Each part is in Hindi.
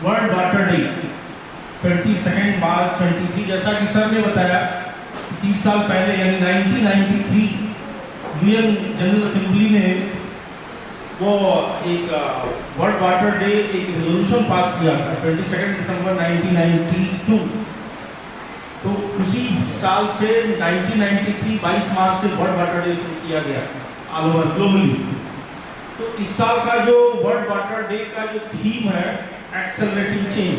वर्ल्ड वाटर डे 22 मार्च 23, जैसा कि सर ने बताया 30 साल पहले यानी 1993 यूएन जनरल असेंबली ने वो एक वर्ल्ड वाटर डे एक रेजोल्यूशन पास किया था 22 दिसंबर 1992। तो उसी साल से 1993 22 मार्च से वर्ल्ड वाटर डे शुरू किया गया ऑल ओवर ग्लोबली। तो इस साल का जो वर्ल्ड वाटर डे का जो थीम है एक्सेलरेटिंग चेंज,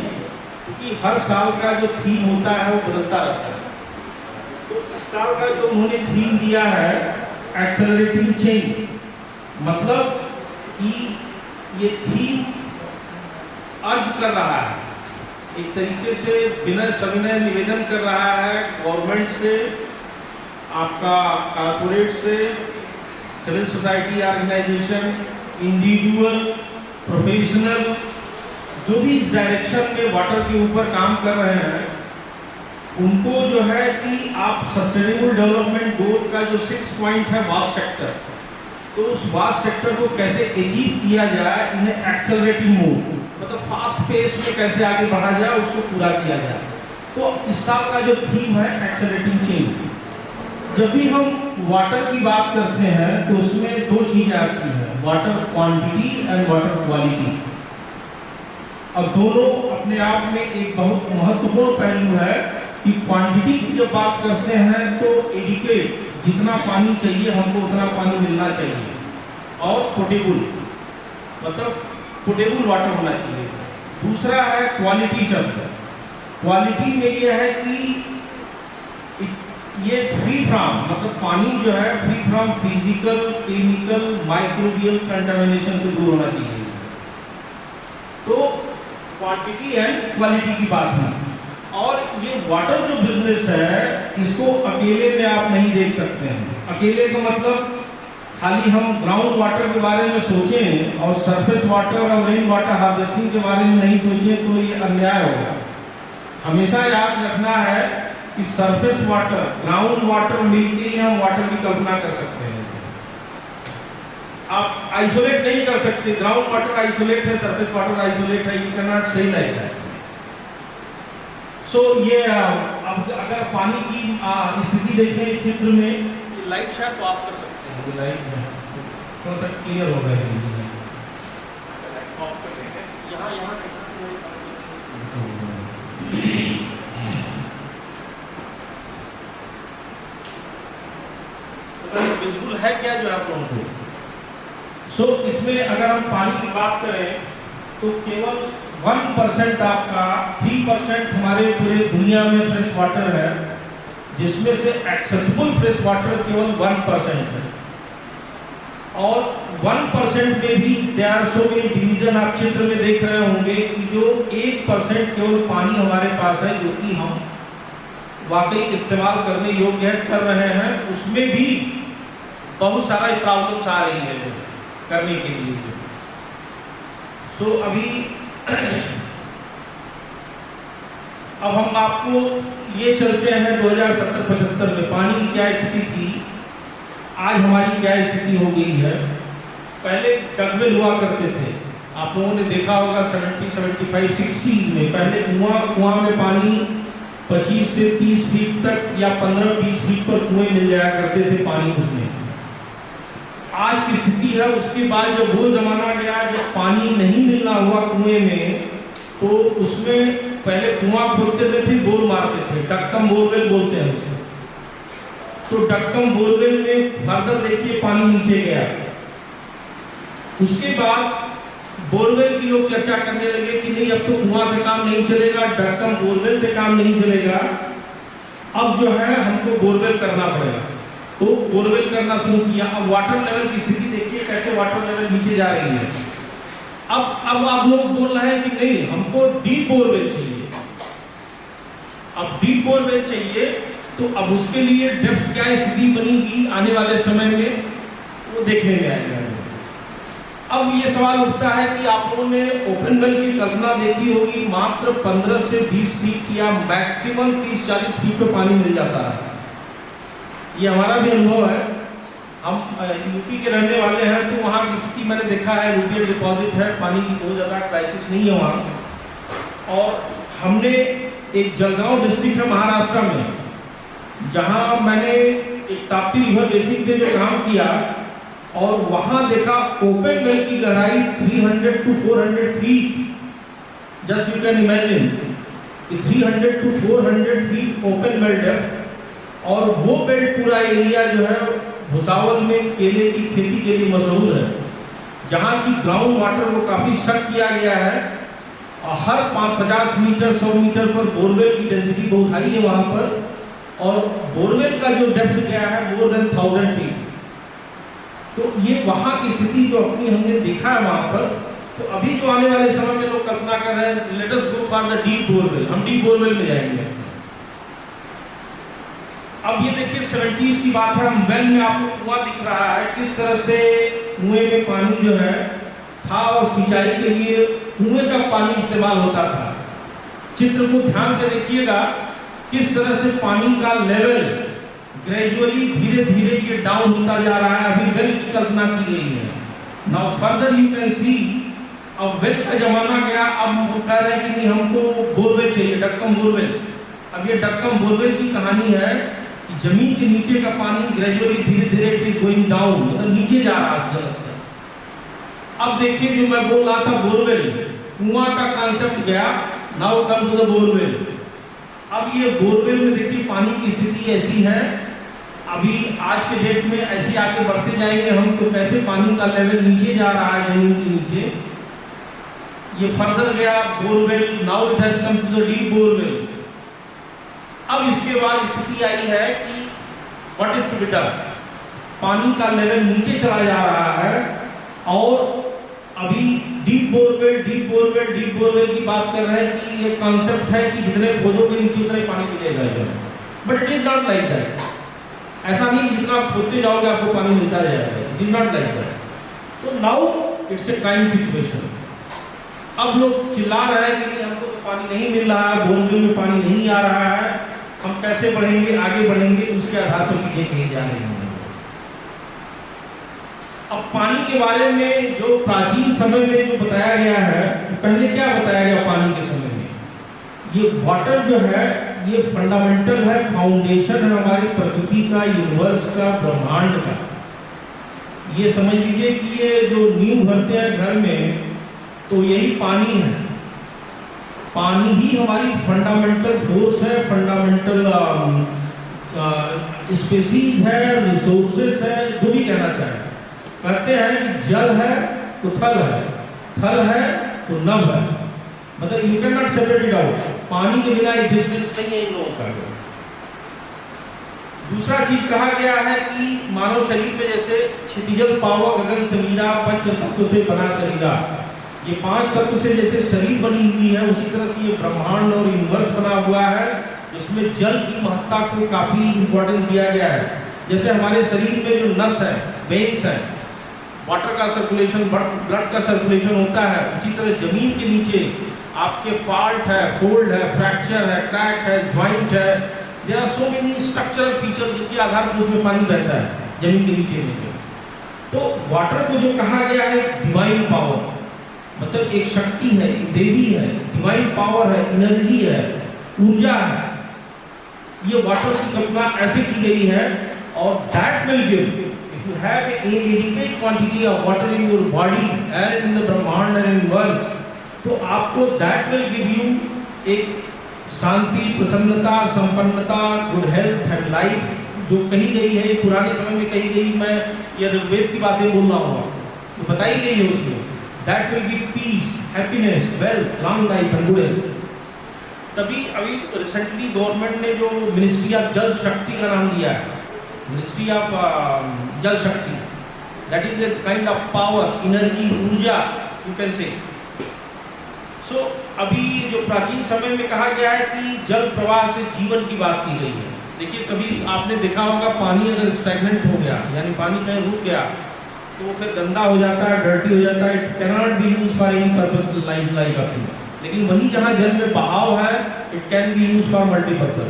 क्योंकि हर साल का जो थीम होता है वो बदलता रहता है। तो इस साल का जो उन्होंने थीम दिया है एक्सेलरेटिंग चेंज, मतलब कि ये थीम अर्ज कर रहा है, एक तरीके से बिना सविनय निवेदन कर रहा है गवर्नमेंट से, आपका कारपोरेट से, civil society organisation, individual, professional, जो भी इस डायरेक्शन में वाटर के ऊपर काम कर रहे हैं, उनको जो है कि आप सस्टेनेबल डेवलपमेंट गोल का जो 6 पॉइंट है वास्ट सेक्टर, तो उस वास्ट सेक्टर को कैसे अचीव किया जाए इन एक्सेलरेटिंग मोड, मतलब फास्ट पेस में कैसे आगे बढ़ा जाए, उसको पूरा किया जाए। तो इस साल का जो थीम है एक्सेलरेटिंग चेंज। जब भी हम वाटर की बात करते हैं तो उसमें दो चीजें आती हैं, water quantity and water quality. अब दोनों अपने आप में एक बहुत महत्वपूर्ण पहलू है कि क्वांटिटी की जब बात करते हैं तो एडिक्वेट, जितना पानी चाहिए हमको उतना पानी मिलना चाहिए, और पोर्टेबल, मतलब पोर्टेबल वाटर होना चाहिए। दूसरा है क्वालिटी शब्द। क्वालिटी में ये है कि ये फ्री फ्रॉम, मतलब पानी जो है free from physical, chemical, microbial contamination से दूर होना चाहिए। तो क्वांटिटी एंड क्वालिटी की बात है। और ये वाटर जो बिजनेस है इसको अकेले में आप नहीं देख सकते हैं। अकेले का मतलब खाली हम ग्राउंड वाटर के बारे में सोचें और सरफेस वाटर और रेन वाटर हार्वेस्टिंग के बारे में नहीं सोचें तो ये अन्याय होगा। हमेशा याद रखना है कि सरफेस वाटर, ग्राउंड वाटर मिलके ही हम वाटर की कल्पना कर सकते हैं। आप आइसोलेट नहीं कर सकते, ग्राउंड वाटर आइसोलेट है, सरफेस वाटर आइसोलेट है, ये करना सही नहीं है। ये अब अगर पानी की स्थिति देखें चित्र में, लाइट शायद तो आप कर सकते हैं, लाइट में थोड़ा सा क्लियर हो गया है। विजुअल है क्या जो आप लोगों को? इसमें अगर हम पानी की बात करें तो केवल 1% आपका 3% हमारे पूरे दुनिया में फ्रेश वाटर है, जिसमें से एक्सेसिबल फ्रेश वाटर केवल 1% है। और 1% में भी there are so many division, आप चित्र में देख रहे होंगे कि जो 1% केवल पानी हमारे पास है जो कि हम वाकई इस्तेमाल करने योग्य कर रहे हैं, उसमें भी बहुत सारा प्रॉब्लम्स आ रही है करने के लिए। अभी अब हम आपको ये चलते हैं 2070-75 में पानी की क्या स्थिति थी, आज हमारी क्या स्थिति हो गई है। पहले टगवेल हुआ करते थे, आप लोगों ने देखा होगा 70, 75, 60s में पहले कुआं में पानी 25 से 30 फीट तक या 15-20 फीट पर कुएं मिल जाया करते थे पानी उसमें। आज की स्थिति है उसके बाद जब वो जमाना गया जब पानी नहीं मिलना हुआ कुएं में, तो उसमें पहले कुआं खोदते थे फिर बोर मारते थे, डक्कम बोरवेल बोलते हैं उसको। तो डक्कम बोरवेल में फर्दर देखिए पानी नीचे गया। उसके बाद बोरवेल की लोग चर्चा करने लगे कि नहीं अब तो कुआं से काम नहीं चलेगा, डक्कम बोरवेल से काम नहीं चलेगा, अब जो है हमको बोरवेल करना पड़ेगा। तो बोरवेल करना शुरू किया। अब वाटर लेवल की स्थिति देखिए कैसे वाटर लेवल नीचे जा रही है। अब आप लोग बोल रहे हैं कि नहीं हमको डीप बोरवेल चाहिए। अब डीप बोरवेल चाहिए तो अब उसके लिए डेप्थ क्या स्थिति बनेगी आने वाले समय में वो देखने में आएगा। अब ये सवाल उठता है कि आप लोगों ने ओपन वेल की कल्पना देखी होगी, मात्र 15 से 20 फीट या मैक्सिमम 30-40 फीट पे पानी मिल जाता है। ये हमारा भी अनुभव है, हम यूपी के रहने वाले हैं तो वहाँ की स्थिति मैंने देखा है, यूपी डिपॉजिट है, पानी की बहुत ज़्यादा क्राइसिस नहीं है वहाँ। और हमने एक जलगांव डिस्ट्रिक्ट है महाराष्ट्र में, जहां मैंने एक ताप्ती रिवर बेसिन से जो काम किया और वहां देखा ओपन वेल की गहराई 300 to 400 feet. Just you can imagine 300 to 400 feet open well depth. और वो बेल्ट पूरा एरिया जो है भुसावल में केले की खेती के लिए मशहूर है, जहाँ की ग्राउंड वाटर को काफ़ी शक किया गया है। और हर 50 मीटर 100 मीटर पर बोरवेल की डेंसिटी बहुत हाई है वहाँ पर, और बोरवेल का जो डेप्थ गया है मोर देन 1000 फीट। तो ये वहाँ की स्थिति जो अपनी हमने देखा है वहाँ पर। तो अभी जो आने वाले समय में लोग कल्पना कर रहे हैं let us go for the deep borewell, हम डीप बोरवेल में जाएंगे। अब ये देखिए 70s की बात है, हम वेल में आपको कुआं दिख रहा है, किस तरह से कुएं में पानी जो है था और सिंचाई के लिए कुएं का पानी इस्तेमाल होता था। चित्र को ध्यान से देखिएगा किस तरह से पानी का लेवल ग्रेजुअली धीरे धीरे ये डाउन होता जा रहा है। अभी वेल की कल्पना की गई है। Now further you can see, अब वेल का जमाना गया, अब हम कह रहे हैं कि नहीं हमको बोरवेल चाहिए, डक्कम बोरवेल। अब ये डक्कम बोरवेल की कहानी है कि जमीन के नीचे का पानी ग्रेजुअली धीरे धीरे इट इज गोइंग डाउन, मतलब नीचे जा रहा है जल स्तर। अब देखिए जो मैं बोल रहा था बोरवेल, कुआं का कॉन्सेप्ट गया, now come to the borewell. अब ये बोरवेल में देखिए पानी की स्थिति ऐसी है, अभी आज के डेट में ऐसे आगे बढ़ते जाएंगे हम तो कैसे पानी का लेवल नीचे जा रहा है जमीन के नीचे। ये फर्दर गया borewell, now it has come to the deep borewell. अब इसके बाद स्थिति आई है कि what is to be done, पानी का लेवल नीचे चला जा रहा है और अभी डीप बोरवेल की बात कर रहे हैं कि ये कॉन्सेप्ट है कि जितने खोदों के नीचे उतना ही पानी मिलेगा, but it is not like that. ऐसा नहीं जितना खोदते जाओगे आपको पानी मिलता जाएगा, it is not like that. तो now it's a crime situation. अब लोग चिल्ला रहे हैं कि नहीं हमको तो पानी नहीं मिल रहा है, बोरवेल में पानी नहीं आ रहा है, हम कैसे बढ़ेंगे, आगे बढ़ेंगे, उसके आधार पर चीजें कही जा रही हैं। अब पानी के बारे में जो प्राचीन समय में जो बताया गया है, तो पहले क्या बताया गया पानी के समय में, ये वाटर जो है ये फंडामेंटल है, फाउंडेशन है हमारी प्रकृति का, यूनिवर्स का, ब्रह्मांड का। ये समझ लीजिए कि ये जो नींव भरते हैं घर में तो यही पानी है। पानी ही हमारी फंडामेंटल फोर्स है, फंडामेंटल स्पेसीज है, रिसोर्सेस है, जो भी कहना चाहे। कहते हैं कि जल है तो थल है, थल है तो नभ है, मतलब you can not separate it out. पानी के बिना एग्जिस्टेंस नहीं है इन लोगों का। दूसरा चीज कहा गया है कि मानव शरीर में जैसे क्षितिजल पावक गगन समीरा पंच तत्व से बना शरीरा, ये 5 तत्व से जैसे शरीर बनी हुई है, उसी तरह से ये ब्रह्मांड और यूनिवर्स बना हुआ है, जिसमें जल की महत्ता को काफी इंपॉर्टेंस दिया गया है। जैसे हमारे शरीर में जो नस है, वेन्स है, वाटर का सर्कुलेशन, ब्लड का सर्कुलेशन होता है, उसी तरह जमीन के नीचे आपके फॉल्ट है, फोल्ड है, फ्रैक्चर है, क्रैक है, ज्वाइंट है, there are so many structural feature जिसके आधार पर उसमें पानी बहता है जमीन के नीचे। तो वाटर को जो कहा गया है डिवाइन पावर, मतलब एक शक्ति है, एक देवी है, डिवाइन पावर है, एनर्जी है, ऊर्जा है। ये वाटर की कल्पना ऐसे की गई है और that will give, if you have an adequate quantity of water in your body and in the ब्रह्मांड and universe, तो आपको दैट विल गिव यू एक शांति, प्रसन्नता, संपन्नता, गुड हेल्थ एंड लाइफ जो कही गई है, पुराने समय में कही गई। मैं ये ऋग्वेद की बातें बोल रहा हूँ, तो बताई गई है उसमें that will give piece, happiness, wealth, long life and good health. तभी अभी रिसेंटली गवर्नमेंट ने जो मिनिस्ट्री ऑफ जल शक्ति का नाम दिया है, मिनिस्ट्री ऑफ जल शक्ति, that is a kind of power, energy, ऊर्जा यू कैन से। सो अभी जो प्राचीन समय में कहा गया है कि जल प्रवाह से जीवन की बात की गई है। देखिए कभी आपने देखा होगा पानी अगर स्टैग्नेंट हो गया, यानी पानी कहीं रुक गया तो वो फिर गंदा हो जाता है, डर्टी हो जाता है, it cannot be use for any purpose life of thing. लेकिन वही जहाँ जल में बहाव है, it can B use for multipurpose.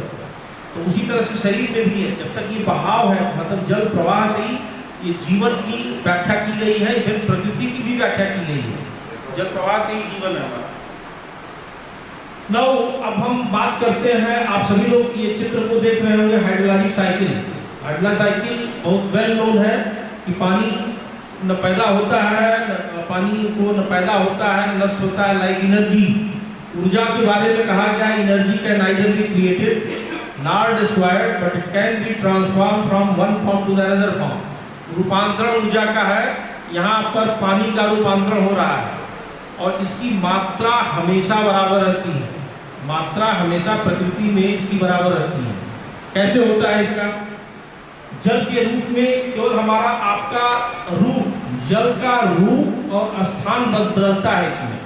तो उसी तरह से शरीर में भी है, जब तक ये बहाव है, मतलब जल प्रवाह से ही ये जीवन की व्याख्या की गई है, इवन प्रकृति की भी व्याख्या की गई है। जल प्रवाह से ही जीवन है हमारा। नाउ अब हम बात करते हैं, आप सभी लोग ये चित्र को देख रहे होंगे, हाइड्रोलॉजिक साइकिल। हाइड्रोलॉजिक साइकिल बहुत वेल नोन है कि पानी न पैदा होता है, पानी को न पैदा होता है न नष्ट होता है। लाइक एनर्जी, ऊर्जा के बारे में कहा गया energy can neither be created nor destroyed but it can be transform from one form to the another form. रूपांतरण ऊर्जा का है, यहाँ पर पानी का रूपांतरण हो रहा है और इसकी मात्रा हमेशा बराबर रहती है। मात्रा हमेशा प्रकृति में इसकी बराबर रहती है। कैसे होता है इसका? जल के रूप में केवल हमारा आपका रूप, जल का रूप और स्थान बदलता है। इसमें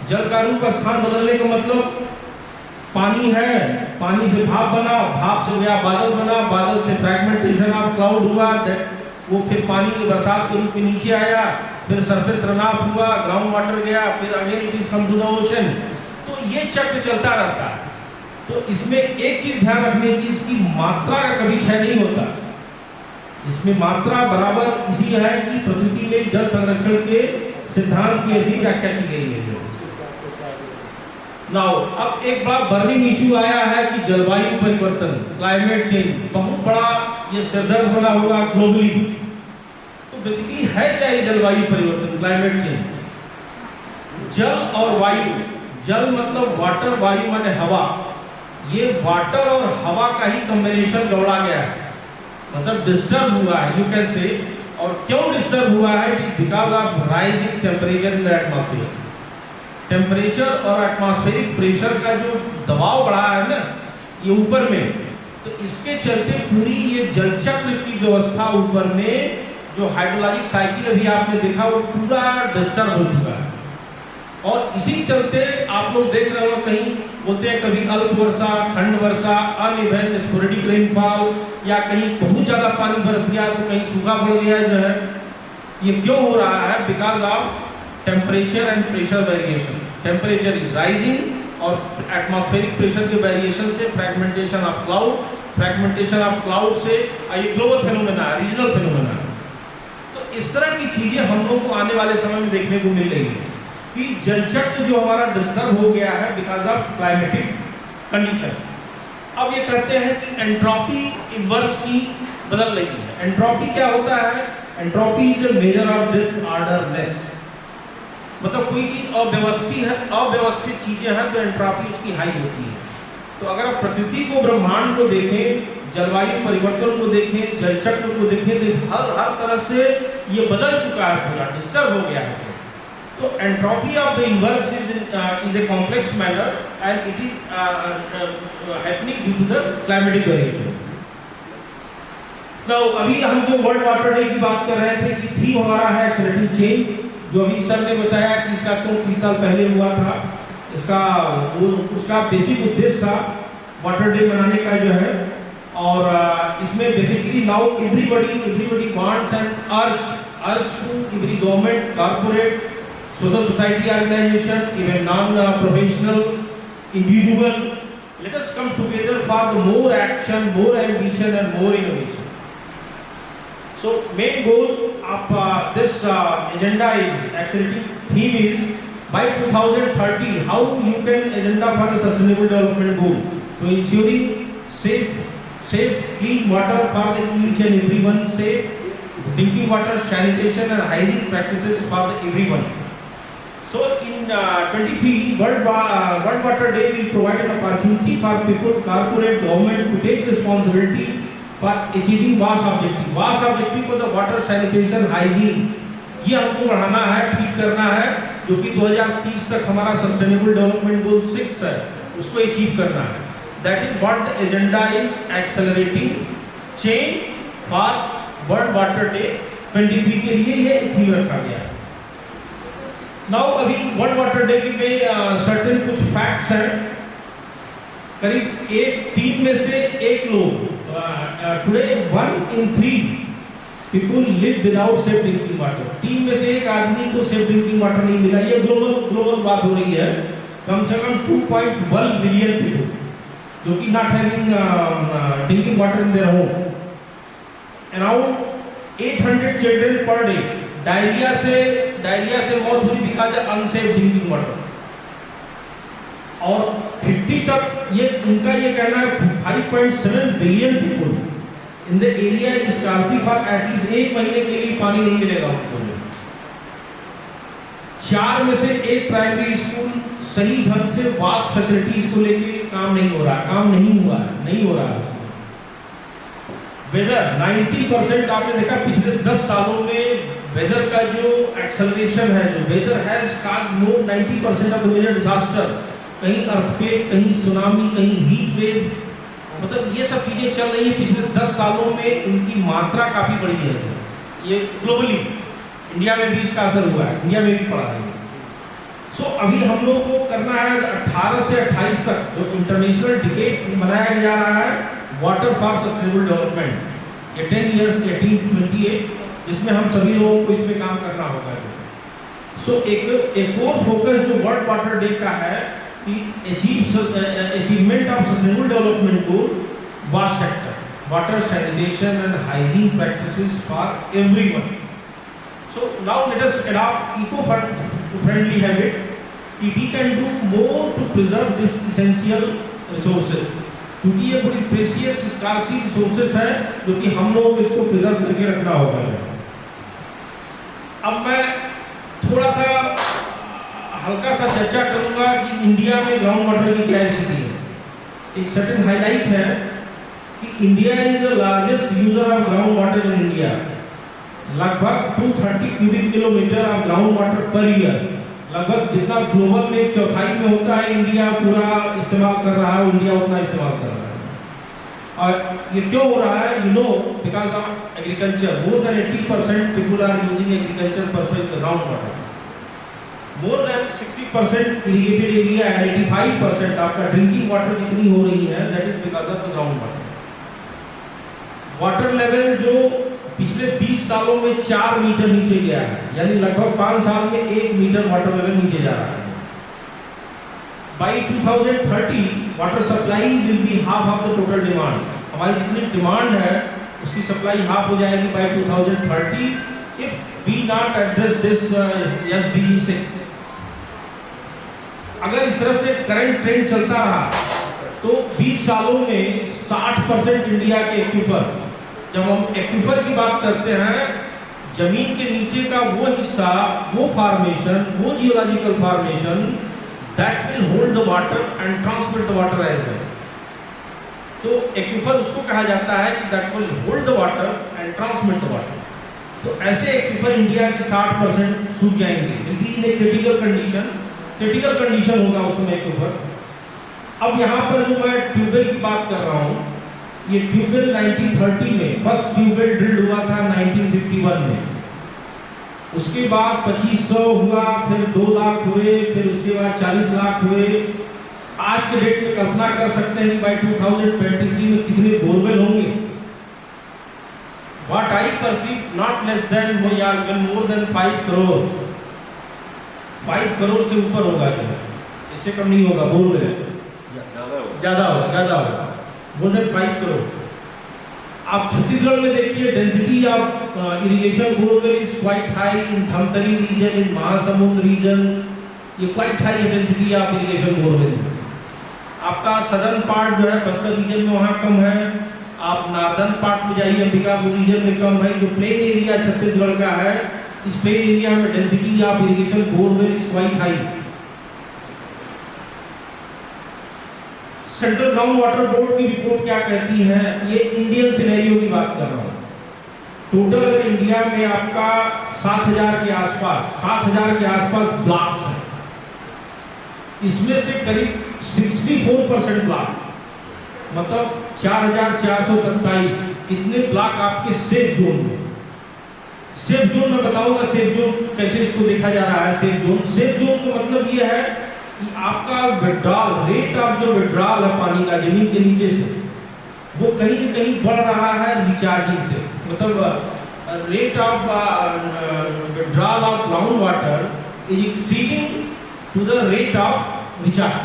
जल का रूप स्थान बदलने का मतलब पानी है, पानी से भाप बना, भाप से गया बादल बना, बादल से फ्रैगमेंटेशन ऑफ क्लाउड हुआ, वो फिर पानी बरसात के रूप में नीचे आया, फिर सरफेस रन ऑफ हुआ, ग्राउंड वाटर गया, फिर again it is come to the ocean. तो ये चक्र चलता रहता है। तो इसमें एक चीज ध्यान रखने की, इसकी मात्रा का कभी क्षय नहीं होता। इसमें मात्रा बराबर इसी है कि प्रकृति में जल संरक्षण के सिद्धांत की ऐसी व्याख्या की गई है। नाउ अब एक बड़ा बर्निंग इश्यू आया है कि जलवायु परिवर्तन, क्लाइमेट चेंज, बहुत बड़ा ये सिरदर्द बना हुआ ग्लोबली। तो बेसिकली है क्या ये जलवायु परिवर्तन, क्लाइमेट चेंज? जल और वायु, जल मतलब वाटर, वायु माने हवा। ये वाटर और हवा का ही कॉम्बिनेशन गौड़ा गया है, मतलब डिस्टर्ब हुआ है, यू कैन से। और क्यों डिस्टर्ब हुआ है? Because of rising temperature in the atmosphere. Temperature और एटमॉस्फेरिक प्रेशर का जो दबाव बढ़ा है ना ये ऊपर में, तो इसके चलते पूरी ये जल चक्र की व्यवस्था ऊपर में, जो हाइड्रोलॉजिक साइकिल अभी आपने देखा, वो पूरा डिस्टर्ब हो चुका है। और इसी चलते आप लोग देख रहे हो कहीं बोलते हैं कभी अल्प वर्षा, खंड वर्षा, अनइवन स्पोरेडिक रेनफॉल, या कहीं बहुत ज़्यादा पानी बरस गया तो कहीं सूखा पड़ गया जो है। ये क्यों हो रहा है? Because of temperature and pressure variation. Temperature is rising और एटमॉस्फेरिक प्रेशर के वेरिएशन से fragmentation of cloud, fragmentation of cloud से ये ग्लोबल फेनोमेना है, रीजनल फेनोमेना है। तो इस तरह की चीजें हम लोग को आने वाले समय में देखने को मिल रही है कि जलचक्र जो हमारा डिस्टर्ब हो गया है बिकॉज ऑफ क्लाइमेटिक कंडीशन। अब ये कहते हैं कि एंट्रोपी इन्वर्स की बदल रही है। एंट्रोपी क्या होता है? Entropy is a measure of disorderness, मतलब कोई चीज अव्यवस्थित है, अव्यवस्थित चीजें हैं तो एंट्रोपी उसकी हाई होती है। तो अगर आप प्रकृति को, ब्रह्मांड को देखें, जलवायु परिवर्तन को देखें, जलचक्र को देखें, तो हर तरह से ये बदल चुका है, पूरा डिस्टर्ब हो गया है। तो entropy of the universe is a complex matter and it is happening due to the climatic variation. तो अभी हम जो वर्ल्ड वाटर डे की बात कर रहे थे कि थीम हमारा है एक्सेलरेटिंग चेंज, जो अभी सर ने बताया कि इसका क्यों 30 साल पहले हुआ था। इसका उसका बेसिक उद्देश्य था वाटर डे मनाने का जो है। और इसमें basically now everybody wants and urge to every government, corporate, social society organisation, even non professional individual, let us come together for the more action, more ambition and more innovation. So main goal of this agenda is actually theme is by 2030 how you can agenda for the sustainable development goal to ensuring safe clean water for the each and everyone, safe drinking water, sanitation and hygiene practices for the everyone. So in 23 World Water Day will provide an opportunity for people, corporate, government to take responsibility for achieving vast objective। vast objective को the water, sanitation, hygiene ये हमको बढ़ाना है, ठीक करना है, जो कि 2030 तक हमारा सस्टेनेबल डेवलपमेंट गोल 6 है, उसको अचीव करना है। That is what the agenda is accelerating change for world water day 23 के लिए ये थीम रखा गया है। नाउ अभी वर्ल्ड वाटर डे के सर्टेन कुछ फैक्ट्स हैं। करीब 3 में से 1 लोग, today 1 in 3 people live without safe drinking water। 3 में से 1 आदमी को सेफ ड्रिंकिंग वाटर नहीं मिला। ये ग्लोबल बात हो रही है। कम से कम 2.1 बिलियन पीपल जो कि not having drinking water in their home. Around 800 children per day diarrhoea से मौत हो रही because of unsafe drinking water. और 50 तक ये इनका ये कहना है 5.7 billion people in the area is scarcity for at least 1 महीने के लिए पानी नहीं मिलेगा उनको। 4 में से 1 प्राइमरी स्कूल सही ढंग से वास्ट फैसिलिटीज को लेके काम नहीं हो रहा, काम नहीं हुआ है, नहीं हो रहा है। वेदर 90% आपने देखा पिछले 10 सालों में वेदर का जो एक्सेलरेशन है, जो weather has caused more 90% of the major disaster, कहीं अर्थक्वेक, कहीं सुनामी, कहीं हीट वेव, मतलब ये सब चीजें चल रही है पिछले 10 सालों में, इनकी मात्रा काफी बढ़ी है। ये ग्लोबली, इंडिया में भी इसका असर हुआ है, इंडिया में भी पड़ा है। सो अभी हम लोग को करना है 18 से 28 तक जो इंटरनेशनल डिकेड मनाया जा रहा है वाटर फॉर सस्टेनेबल डेवलपमेंट, ये 10 इयर्स 1828, जिसमें हम सभी लोगों को इसमें काम करना होगा। सो एक और फोकस जो वर्ल्ड वाटर डे का है कि achievement of sustainable development goal, vast sector, water sanitation and hygiene practices for everyone. So now let us adopt eco-friendly habit. We can do more to preserve this essential resources. क्योंकि ये बड़ी प्रेशियस स्कार्सी रिसोर्सेस है जो कि हम लोगों को इसको प्रिजर्व करके रखना होगा। अब मैं थोड़ा सा हल्का सा चर्चा करूंगा कि इंडिया में ग्राउंड वाटर की क्या स्थिति है। एक सर्टेन हाईलाइट है कि India is the largest user of ground water in India. लगभग 230 cubic kilometre of ground water per year, लगभग जितना ग्लोबल में 1/4 में होता है इंडिया पूरा इस्तेमाल कर रहा है, इंडिया उतना इस्तेमाल कर रहा है। और ये क्यों हो रहा है? You know, because of agriculture. More than 80% people are using agriculture purpose the ground water. More than 60% irrigated area and 85% आपका ड्रिंकिंग वाटर जितनी हो रही है that is because of the ground water. Water level जो पिछले 20 सालों में 4 मीटर नीचे गया है, यानी लगभग 5 साल में 1 मीटर वाटर लेवल नीचे जा रहा है। By 2030 water supply will be half of the total demand. हमारी जितनी डिमांड है उसकी सप्लाई हाफ हो जाएगी by 2030 if we not address this SDG 6। अगर इस तरह से करंट ट्रेंड चलता रहा तो 20 सालों में 60% इंडिया के एक्वीफर, जब हम एक्वीफर की बात करते हैं, जमीन के नीचे का वो हिस्सा, वो फॉर्मेशन, वो geological formation that will hold the water and transmit the water as well. तो एक्वीफर उसको कहा जाता है कि that will hold the water and transmit the water. तो ऐसे एक्वीफर इंडिया के 60% सूख जाएंगे, क्योंकि इन क्रिटिकल कंडीशन होगा उस समय एक्वीफर। अब यहाँ पर जो मैं ट्यूबवेल की बात कर रहा हूँ, ये ट्यूबवेल 1930 में फर्स्ट ट्यूबवेल ड्रिल्ड हुआ था 1951 में। उसके बाद 2500 हुआ, फिर 2 लाख हुए, फिर उसके बाद 40 लाख हुए। आज के डेट में कल्पना कर सकते हैं कि बाई 2023 में कितने बोरवेल होंगे। What I perceive not less than या even more than 5 crore. 5 crore से ऊपर होगा, इससे कम नहीं होगा बोरवेल, ज़्यादा होगा more than 5 करोड़। आप छत्तीसगढ़ में देखिए density of irrigation borewell is quite high in Dhamtari region, in Mahasamund region, ये quite high density of irrigation borewell. आपका सदर्न पार्ट जो है बस्तर रीजन में वहाँ कम है, आप नॉर्दर्न पार्ट में जाइए अंबिकापुर रीजन में कम है। जो प्लेन एरिया छत्तीसगढ़ का है, इस प्लेन एरिया में density of irrigation borewell is quite high. Central ground water board की रिपोर्ट क्या कहती है? ये इंडियन सिनेरियो की बात कर रहा हूँ। टोटल अगर इंडिया में आपका 7000 के आसपास ब्लॉक्स हैं, इसमें से करीब 64% ब्लॉक, मतलब 4427 इतने ब्लॉक आपके सेफ जोन में। सेफ जोन में बताऊंगा सेफ जोन कैसे इसको देखा जा रहा है। सेफ जोन का मतलब ये है कि आपका विड्रॉल रेट ऑफ जो विड्रॉल है पानी का जमीन के नीचे से, वो कहीं न कहीं बढ़ रहा है रिचार्जिंग से। मतलब rate of withdrawal of ground water is exceeding to the rate of recharge.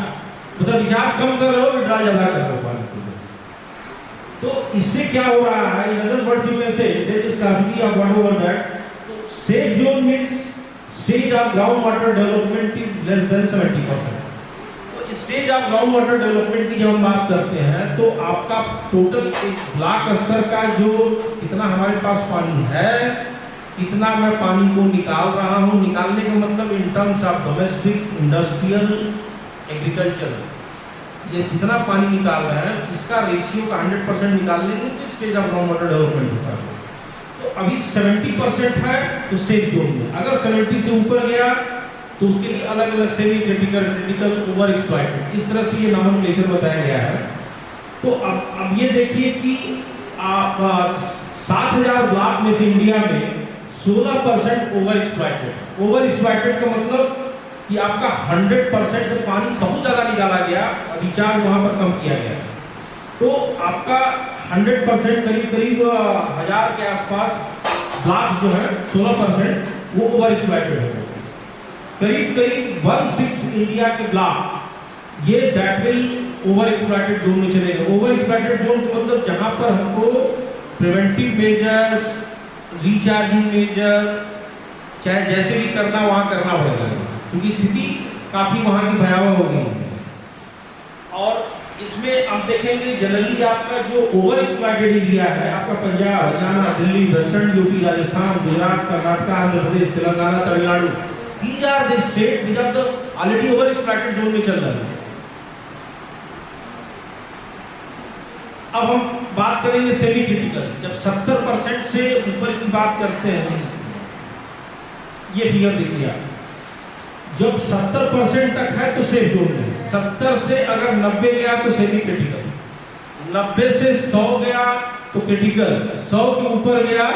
मतलब रिचार्ज कम कर रहे हो, विड्रॉल ज़्यादा कर रहे हो पानी के। तो इससे क्या हो रहा है? In other words you can say there is scarcity of water over that. तो safe zone means stage of ground water development is less than 70%। तो stage of ground water development की जब हम बात करते हैं तो आपका टोटल एक ब्लॉक स्तर का जो कितना हमारे पास पानी है, कितना मैं पानी को निकाल रहा हूँ, निकालने का मतलब in terms of domestic, industrial, agriculture, ये कितना पानी निकाल रहे हैं इसका रेशियो का 100% निकाल लेंगे तो stage of ground water development होता है। तो अभी 70% है तो सेफ जोन में, अगर 70 से ऊपर गया तो उसके लिए अलग अलग semi critical, critical, over exploited, इस तरह से ये नॉमेनक्लेचर बताया गया है। तो अब ये देखिए कि आप 7000 ब्लॉक में से इंडिया में 16% ओवर एक्सप्लॉइटेड। ओवर एक्सप्लॉइटेड का मतलब कि आपका 100% से पानी बहुत ज़्यादा निकाला गया, रिचार्ज वहाँ पर कम किया गया, तो आपका 100% करीब करीब 1000 के आसपास ब्लॉक जो है 16% वो ओवर एक्सप्लॉइटेड है। करीब करीब 1/6 इंडिया के ब्लॉक ये that will over exploited zone में चले गए। ओवर एक्सप्लॉइटेड जोन का मतलब जहाँ पर हमको प्रिवेंटिव मेजर्स, रिचार्जिंग मेजर चाहे जैसे भी करना वहाँ करना पड़ेगा, क्योंकि स्थिति काफ़ी वहाँ की भयावह हो गई है। और इसमें आप देखेंगे जनरली आपका जो ओवर एक्सप्लॉइटेड एरिया है आपका Punjab, Haryana, Delhi, western UP, Rajasthan, Gujarat, Karnataka, Andhra Pradesh, Telangana, Tamil Nadu, these are the state which are the already over exploited zone में चल रहे हैं। अब हम बात करेंगे सेमी क्रिटिकल। जब 70% से ऊपर की बात करते हैं, ये फिगर देखिए आप, जब 70% तक है तो सेफ जोन है, 70 से अगर 90 गया तो सेमी क्रिटिकल, 90 से 100 गया तो क्रिटिकल, 100 के ऊपर गया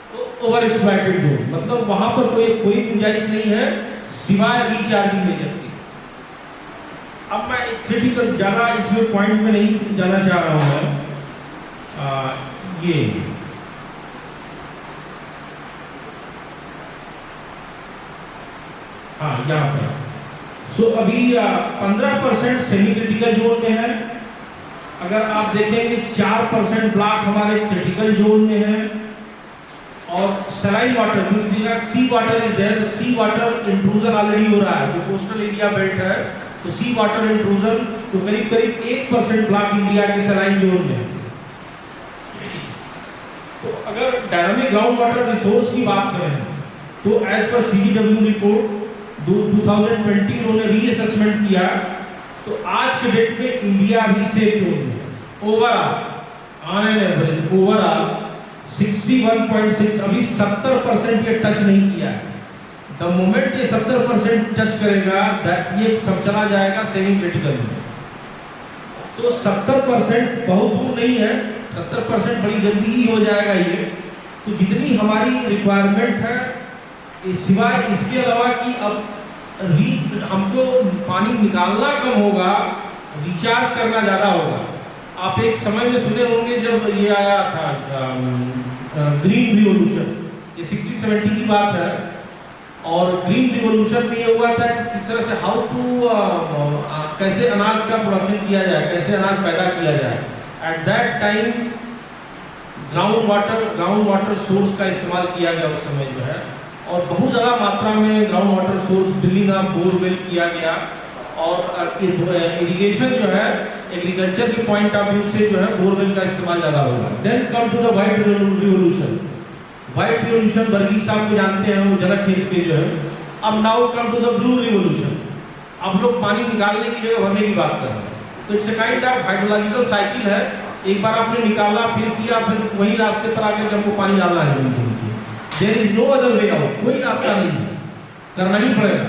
तो ओवर एक्सप्लॉइटेड जोन, मतलब वहां पर कोई गुंजाइश नहीं है सिवाय रिचार्जिंग मेजर की। अब मैं एक क्रिटिकल ज़्यादा इसमें पॉइंट में नहीं जाना चाह रहा हूँ मैं, ये हाँ यहाँ पर सो अभी 15% सेमी क्रिटिकल जोन में है। अगर आप देखेंगे 4% ब्लॉक हमारे क्रिटिकल जोन में है, और सलाइन वाटर जो जगह sea water is there, sea water intrusion already हो रहा है, जो कोस्टल एरिया बेल्ट है तो सी वाटर इंट्रूजन तो करीब करीब 1% ब्लॉक इंडिया के सलाइन जोन में। तो अगर डायनामिक ग्राउंड वाटर रिसोर्स की बात करें तो एज पर CGW रिपोर्ट 2020 उन्होंने रीअसेसमेंट किया, तो आज के डेट में इंडिया भी सेफ जोन में overall on an average overall 61.6, अभी 70% ये टच नहीं किया है। द मोमेंट ये 70% टच करेगा दैट ये सब चला जाएगा सेमी क्रिटिकल में। तो 70% बहुत दूर नहीं है, 70% बड़ी जल्दी ही हो जाएगा ये। तो जितनी हमारी रिक्वायरमेंट है, सिवाय इसके अलावा कि अब हमको पानी निकालना कम होगा, रिचार्ज करना ज़्यादा होगा। आप एक समय में सुने होंगे जब ये आया था ग्रीन रिवॉल्यूशन, ये 60-70 की बात है, और ग्रीन रिवॉल्यूशन में ये हुआ था कि किस तरह से हाउ टू कैसे अनाज का प्रोडक्शन किया जाए, कैसे अनाज पैदा किया जाए। At that time ground water source का इस्तेमाल किया गया उस समय जो है, और बहुत ज़्यादा मात्रा में ground water source building of borewell किया गया, और इरिगेशन जो है एग्रीकल्चर के पॉइंट ऑफ व्यू से जो है बोरवेल का इस्तेमाल ज़्यादा होगा। Then come to the white revolution. White revolution Verghese साहब को जानते हैं, वो जलक खेस के जो है। अब now come to the blue revolution. अब लोग पानी निकालने की जगह भरने की बात कर रहे हैं। तो it's a kind of hydrological cycle है, एक बार आपने निकाला फिर किया, फिर वही रास्ते पर आकर हमको पानी डालना है। There is no other way out, कोई रास्ता नहीं है, करना ही पड़ेगा।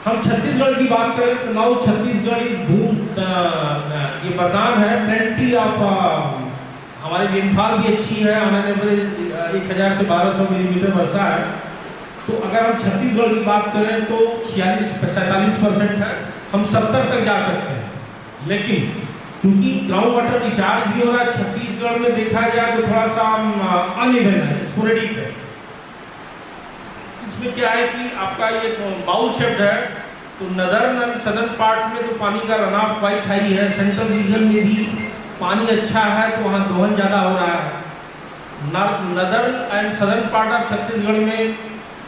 हम छत्तीसगढ़ की बात करें तो नाउ छत्तीसगढ़ इज ये वरदान है, प्लेंटी ऑफ हमारी रेनफॉल भी अच्छी है, ऑन एन एवरेज 1000 से 1200 मिलीमीटर वर्षा है। तो अगर हम छत्तीसगढ़ की बात करें तो 46-47% है, हम 70 तक जा सकते हैं। लेकिन क्योंकि ग्राउंड वाटर रिचार्ज भी हो रहा है छत्तीसगढ़ में, देखा जाए तो थोड़ा सा अनइवन है, स्पोरेडिक है। इसमें क्या है कि आपका ये बाउल शेप्ड है, तो नदर्न एंड सदर्न पार्ट में तो पानी का रन ऑफ क्वाइट हाई है, सेंट्रल रीजन में भी पानी अच्छा है तो वहाँ दोहन ज़्यादा हो रहा है। Northern and southern part of Chhattisgarh में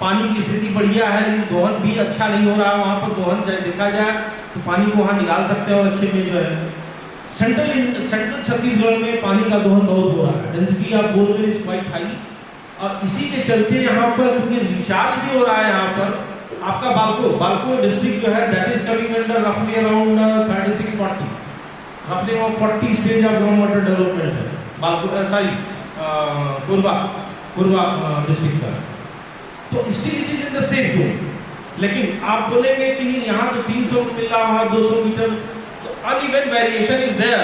पानी की स्थिति बढ़िया है, लेकिन दोहन भी अच्छा नहीं हो रहा है वहाँ पर। दोहन चाहे देखा जाए तो पानी को वहाँ निकाल सकते हैं और अच्छे में जो है। सेंट्रल छत्तीसगढ़ में पानी का दोहन बहुत हो रहा है, density of borewell is quite high, और इसी के चलते यहाँ पर क्योंकि रिचार्ज भी हो रहा है यहाँ पर। आपका बालको डिस्ट्रिक्ट जो है दैट इज कमिंग अंडर रफली अराउंड 36-40, रफली around 40 stage of ground water development है बालको, सॉरी पूर्वा डिस्ट्रिक्ट का। तो still it is in the safe zone. लेकिन आप बोलेंगे कि नहीं यहाँ तो 300 मिल रहा, वहाँ 200 मीटर, तो uneven variation is there,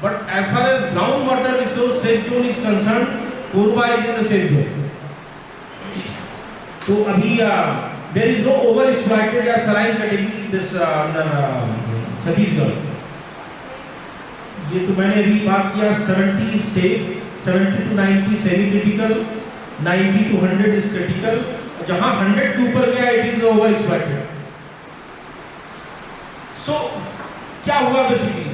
but as far as ground water resource safe zone is concern, Purva is in the safe zone. तो अभी there is no over exploited या saline category this under Chhattisgarh. ये तो मैंने अभी बात किया 70 safe, 70 to 90 semi critical, 90 to 100 is critical. जहां 100 के ऊपर गया it is over exploited. So क्या हुआ basically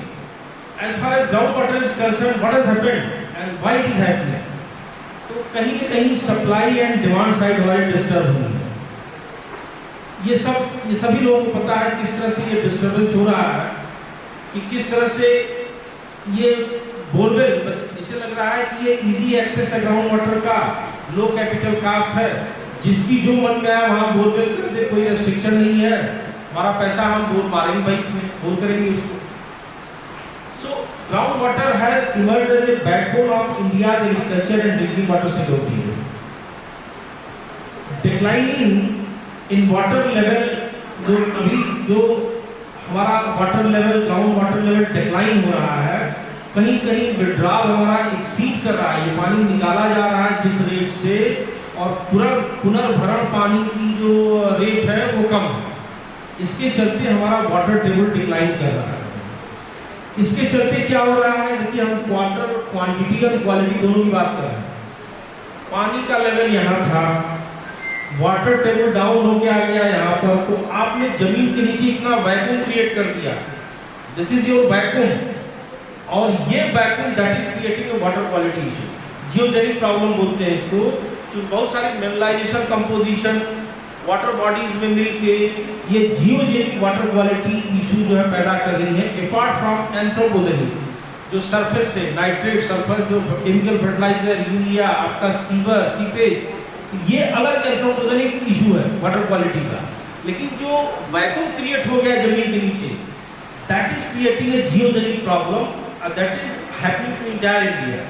as far as ground water is concern, what has happened and why it is happening? तो कहीं न कहीं सप्लाई एंड डिमांड साइड हमारे डिस्टर्ब हुई है। ये सभी लोगों को पता है किस तरह से ये डिस्टर्बेंस हो रहा है, कि किस तरह से ये बोरवेल, इसे लग रहा है कि ये इजी एक्सेस है ग्राउंड वाटर का, लो कैपिटल कास्ट है, जिसकी जो मन में आया वहाँ बोरवेल कर दे, कोई रेस्ट्रिक्शन नहीं है, हमारा पैसा हम बोर मारेंगे भाई, इसमें बोर करेंगे उसको। So ground water has emerged as a backbone of India's agriculture and drinking water security. Declining in water level, जो हमारा water level, ground water level decline हो रहा है, कहीं कहीं विड्रॉल हमारा एक्सीड कर रहा है, ये पानी निकाला जा रहा है जिस रेट से, और पुनर्भरण पानी की जो रेट है वो कम है। इसके चलते हमारा वाटर टेबल डिक्लाइन कर रहा है। इसके चलते क्या हो रहा है, देखिए हम वाटर क्वांटिटी और क्वालिटी दोनों की बात कर रहे हैं। पानी का लेवल यहाँ था, वाटर टेबल डाउन हो गया यहाँ पर, तो आपने जमीन के नीचे इतना वैक्यूम क्रिएट कर दिया, दिस इज योर वैक्यूम, और ये vacuum that is creating a water quality issue, geogenic problem बोलते हैं इसको। जो बहुत सारी मिनरलाइजेशन कंपोजिशन वाटर बॉडीज में मिलके ये जियोजेनिक वाटर क्वालिटी इशू जो है पैदा कर रही है, अपार्ट फ्रॉम एंथ्रोपोजेनिक, जो सरफेस से नाइट्रेट, सल्फर, जो केमिकल फर्टिलाइजर, यूरिया, आपका सीपेज, ये अलग एंथ्रोपोजेनिक इशू है वाटर क्वालिटी का। लेकिन जो वैक्यूम क्रिएट हो गया जमीन के नीचे, that is creating a geogenic problem, that is happening to entire India.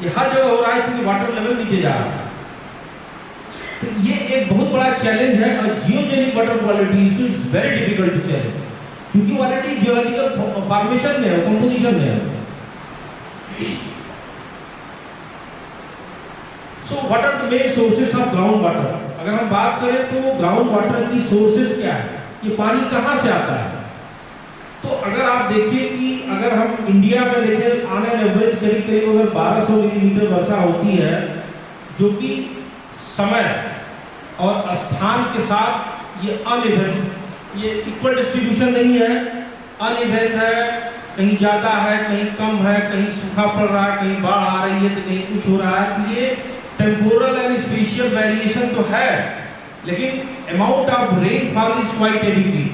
ये हर जगह हो रहा है क्योंकि वाटर लेवल नीचे जा रहा है। तो ये एक बहुत बड़ा चैलेंज है, और geogenic water quality issue is very difficult to challenge, क्योंकि ऑलरेडी जियोलॉजिकल फॉर्मेशन में है, कंपोजिशन में है। So what are the main sources of ground water? अगर हम बात करें तो ग्राउंड वाटर की सोर्सेस क्या है, ये पानी कहाँ से आता है? तो अगर आप देखिए कि अगर हम इंडिया में देखें, ऑन एन एवरेज करीब करीब अगर 1200 मिलीमीटर वर्षा होती है, जो कि समय और स्थान के साथ ये अनइवन, ये इक्वल डिस्ट्रीब्यूशन नहीं है, अनइवन है, कहीं ज़्यादा है, कहीं कम है, कहीं सूखा पड़ रहा है, कहीं बाढ़ आ रही है, तो कहीं कुछ हो रहा है। तो ये टेम्पोरल एंड स्पेशियल वेरिएशन तो है, लेकिन amount of rainfall is quite adequate,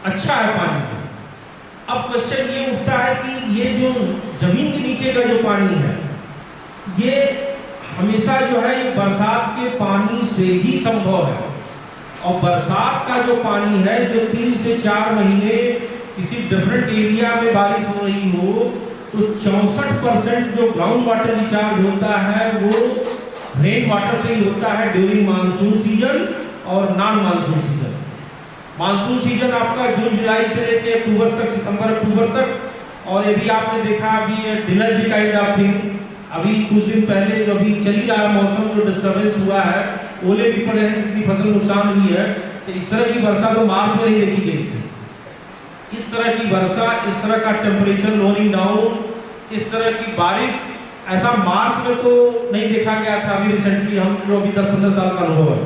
अच्छा है पानी का। अब क्वेश्चन ये उठता है कि ये जो जमीन के नीचे का जो पानी है, ये हमेशा जो है ये बरसात के पानी से ही संभव है, और बरसात का जो पानी है जो 3 से 4 महीने किसी डिफरेंट एरिया में बारिश हो रही हो, तो 64% जो ग्राउंड वाटर रिचार्ज होता है वो रेन वाटर से ही होता है ड्यूरिंग मानसून सीजन और non monsoon season. Monsoon season आपका जून जुलाई से लेकर अक्टूबर तक, सितंबर अक्टूबर तक, और यदि आपने देखा अभी डिनर्जी काइंड ऑफ थिंग, अभी कुछ दिन पहले जो अभी चली रहा है मौसम जो डिस्टर्बेंस हुआ है, ओले भी पड़े हैं, कितनी फसल नुकसान हुई है, तो इस तरह की वर्षा तो मार्च में नहीं देखी गई थी। इस तरह की वर्षा, इस तरह का टेम्परेचर लोअरिंग डाउन, इस तरह की बारिश ऐसा मार्च में तो नहीं देखा गया था। अभी रिसेंटली हम जो अभी 10-15 साल का अनुभव है,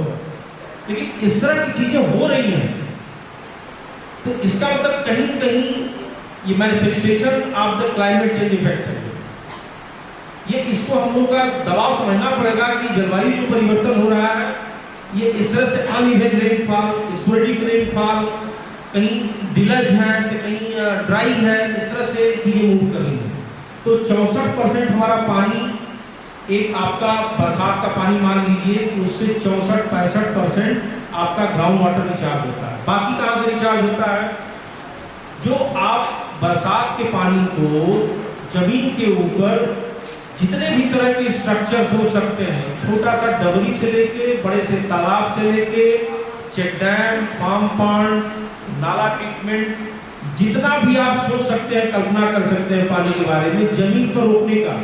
लेकिन इस तरह की चीजें हो रही हैं, तो इसका मतलब कहीं न कहीं ये manifestation of the climate change effect है। ये इसको हम लोग का दबाव समझना पड़ेगा कि जलवायु जो परिवर्तन हो रहा है, ये इस तरह से अनइवन रेनफॉल, स्पोरेडिक रेनफॉल, कहीं डिलज है तो कहीं ड्राई है, इस तरह से चीज़ें मूव कर रही हैं। तो 64% हमारा पानी, एक आपका बरसात का पानी मान लीजिए, उससे 64-65% आपका ग्राउंड वाटर रिचार्ज होता है। बाकी कहाँ से रिचार्ज होता है? जो आप बरसात के पानी को जमीन के ऊपर जितने भी तरह के स्ट्रक्चर्स हो सकते हैं, छोटा सा डबरी से लेके बड़े से तालाब से लेके चेक डैम, फार्म पॉन्ड, नाला ट्रीटमेंट, जितना भी आप सोच सकते हैं, कल्पना कर सकते हैं पानी के बारे में, जमीन पर रोकने का,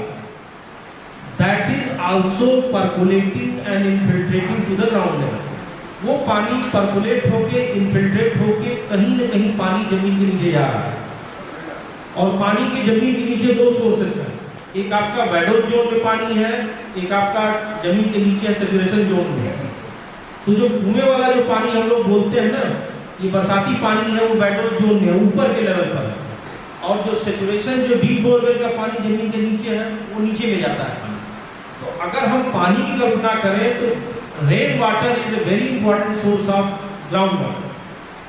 that is also percolating and infiltrating to the ground level. वो पानी परकोलेट होके, इनफिल्ट्रेट होके कहीं न कहीं पानी जमीन के नीचे जा रहा है। और पानी के जमीन के नीचे दो सोर्सेस हैं, एक आपका वेडोज जोन में पानी है, एक आपका जमीन के नीचे सैचुरेशन जोन में है। तो जो घूमे वाला जो पानी हम लोग बोलते हैं ना, ये बरसाती पानी है, वो वेडोज जोन में है, ऊपर के लेवल पर है। और जो सैचुरेशन, जो डीप बोरवेल का पानी जमीन के नीचे है, वो नीचे में जाता है पानी। तो अगर हम पानी की कल्पना करें तो rain water is a very important source of ground water,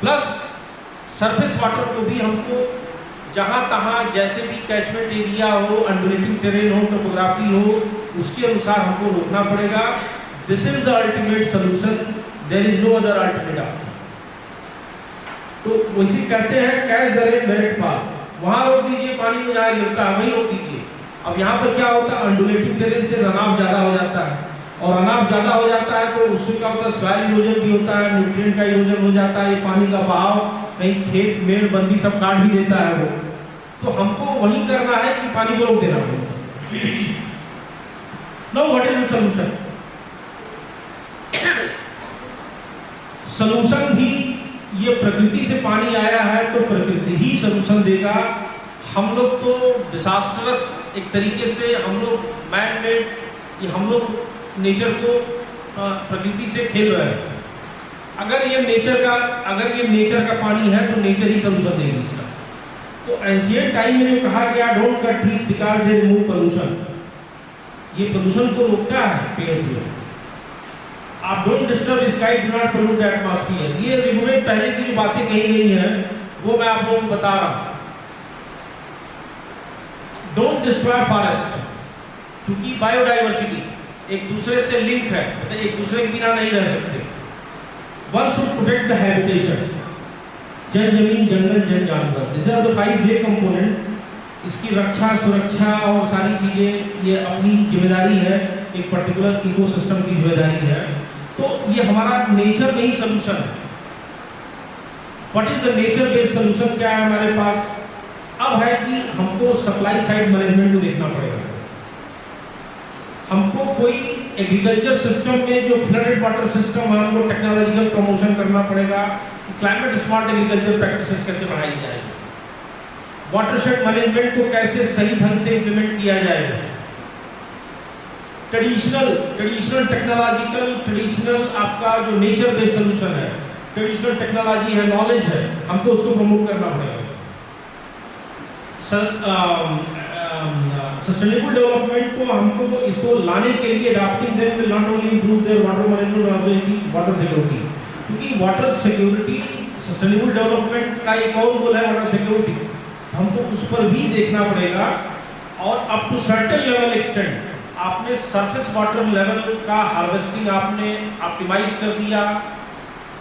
plus surface water को भी हमको जहाँ तहाँ जैसे भी कैचमेंट एरिया हो, अंडुलेटिंग टेरेन हो, टोपोग्राफी हो, उसके अनुसार हमको रोकना पड़ेगा। This is the ultimate solution, there is no other ultimate option. तो वैसे कहते हैं catch the rain where it fall, वहाँ रोक दीजिए पानी को जहाँ गिरता है वहीं रोक दीजिए। अब यहाँ पर क्या होता है, अंडुलेटिंग टेरेन से रनऑफ ज़्यादा हो जाता है, और रनऑफ ज़्यादा हो जाता है तो उससे क्या होता है, सॉइल इरोजन भी होता है, न्यूट्रिएंट का इरोजन हो जाता है, ये पानी का बहाव कहीं खेत मेड़ बंदी सब काट भी देता है वो। तो हमको वही करना है कि पानी को रोक देना पड़ेगा। Now what is the solution? Solution भी ये प्रकृति से पानी आया है तो प्रकृति ही सॉल्यूशन देगा। हम लोग तो डिजास्टरस एक तरीके से, हम लोग मैन मेड, ये हम लोग नेचर को प्रकृति से खेल रहे हैं। अगर ये नेचर का पानी है तो नेचर ही सॉल्यूशन देगी इसका। तो एंशिएंट टाइम में जो कहा गया don't cut tree because they remove pollution, ये पोल्यूशन को रोकता है पेड़ को। आप don't disturb sky, do not pollute the atmosphere, ये रिगुमेंट पहले की जो बातें कही गई हैं वो मैं आप लोगों को बता रहा हूँ। डोंट डिस्ट्रॉय फॉरेस्ट, क्योंकि बायोडाइवर्सिटी एक दूसरे से लिंक है, मतलब एक दूसरे के बिना नहीं रह सकते। One should protect the habitation, जन जमीन जंगल जन जानवर, this are the 5J component. इसकी रक्षा सुरक्षा और सारी चीज़ें ये अपनी जिम्मेदारी है, एक पर्टिकुलर इकोसिस्टम की जिम्मेदारी है। तो ये हमारा नेचर में ही सोल्यूशन है। What is the nature based solution? क्या है हमारे पास? अब है कि हमको सप्लाई साइड मैनेजमेंट को देखना पड़ेगा। हमको कोई एग्रीकल्चर सिस्टम में जो फ्लडेड वाटर सिस्टम है, हमको टेक्नोलॉजिकल प्रमोशन करना पड़ेगा। क्लाइमेट स्मार्ट एग्रीकल्चर प्रैक्टिसेस कैसे बढ़ाई जाएगी, वाटरशेड मैनेजमेंट को कैसे सही ढंग से इंप्लीमेंट किया जाएगा, ट्रेडिशनल टेक्नोलॉजिकल, ट्रेडिशनल आपका जो नेचर बेस्ड सोल्यूशन है, ट्रेडिशनल टेक्नोलॉजी है, नॉलेज है, हमको उसको प्रमोट करना पड़ेगा। सस्टेनेबल डेवलपमेंट को हमको इसको लाने के लिए adopting them will not only improve there water management also water security, क्योंकि वाटर सिक्योरिटी सस्टेनेबल डेवलपमेंट का एक और गोल है वाटर सिक्योरिटी, हमको उस पर भी देखना पड़ेगा। और up to certain level extent आपने सरफेस वाटर लेवल का हार्वेस्टिंग आपने ऑप्टिमाइज कर दिया,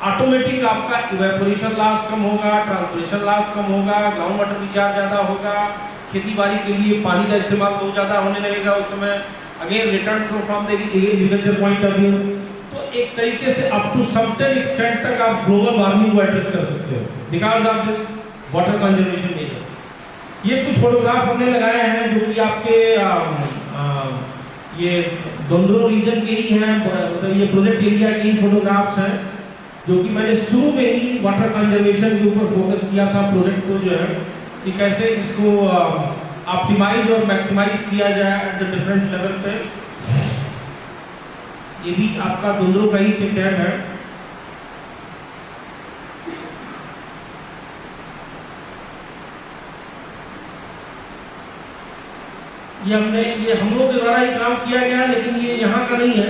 ऑटोमेटिक आपका इवेपोरेशन लॉस कम होगा, ट्रांसपोर्टेशन लॉस कम होगा, ग्राउंड वाटर रिचार्ज ज़्यादा होगा, खेती बाड़ी के लिए पानी का इस्तेमाल बहुत ज़्यादा होने लगेगा उस समय। Again return from the agriculture point of view, तो एक तरीके से अप टू सर्टेन एक्सटेंट तक आप ग्लोबल वार्मिंग को एड्रेस कर सकते हो because of this water conservation measures. ये कुछ फोटोग्राफ हमने लगाए हैं जो कि आपके ये दोनों रीजन के ही हैं, मतलब ये प्रोजेक्ट एरिया के ही फोटोग्राफ्स हैं, जो कि मैंने शुरू में ही वाटर कंजर्वेशन के ऊपर फोकस किया था प्रोजेक्ट को, जो है कि कैसे इसको ऑप्टिमाइज और मैक्सिमाइज किया जाए एट द डिफरेंट लेवल पे। ये भी आपका दोनों का ही चेक डैम है। ये हम लोग के द्वारा ही काम किया गया है, लेकिन ये यहाँ का नहीं है,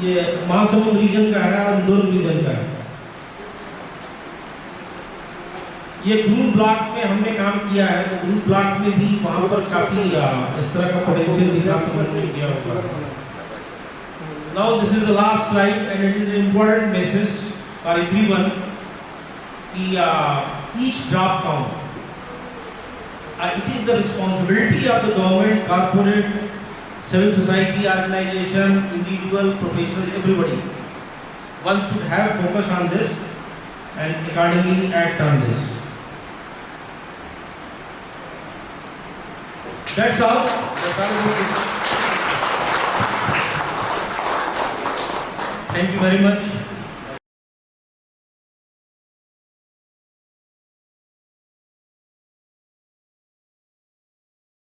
ये महासमुंद रीजन का है और इंदौर रीजन का है। ये गुरु ब्लॉक में हमने काम किया है, तो गुरु ब्लॉक में भी वहाँ पर काफ़ी इस तरह का पोटेंशियल दिखा समझने किया होगा। Now this is the last slide and it is an important message for everyone कि each drop count. It is the responsibility of the government, corporate, civil society organization, individual, professionals, everybody. One should have focus on this and accordingly act on this. That's all. Thank you very much.